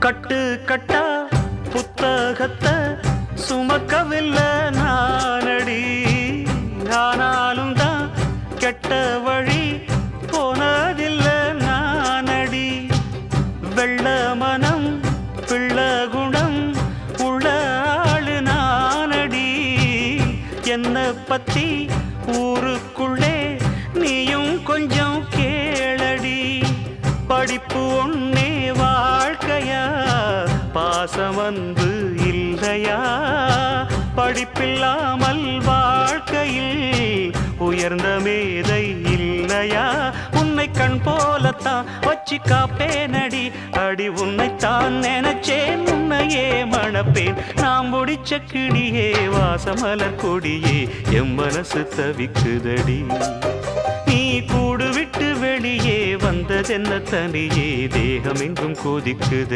கட்டு கட்டா புத்தகத்தை சுமக்கவில்லை நானடி. ஆனாலும் தான் கெட்ட வழி போனதில்லை நானடி. வெள்ள மனம் பிள்ள குணம் உள்ள ஆளு நானடி. என்ன பத்தி ஊருக்குள்ளே நீயும் கொஞ்சம் கேளடி. படிப்பு ஒன்னே வாழ்க்கையா, பாசம் வந்து இல்லையா? படிப்பில்லாமல் வாழ்க்கையில் உயர்ந்த மேதை இல்லையா? உன்னை கண் போலத்தான் வச்சு காப்பேனடி. அடி உன்னைத்தான் நினைச்சேன், உன்னையே மணப்பேன். நாம் முடிச்ச கிளியே வாசமலர் கொடியே, எம் மனசு தவிக்குதடி. நீ கூடு விட்டு வெளியே வந்ததென்ன தனியே, தேகம் எங்கும் கொதிக்குது.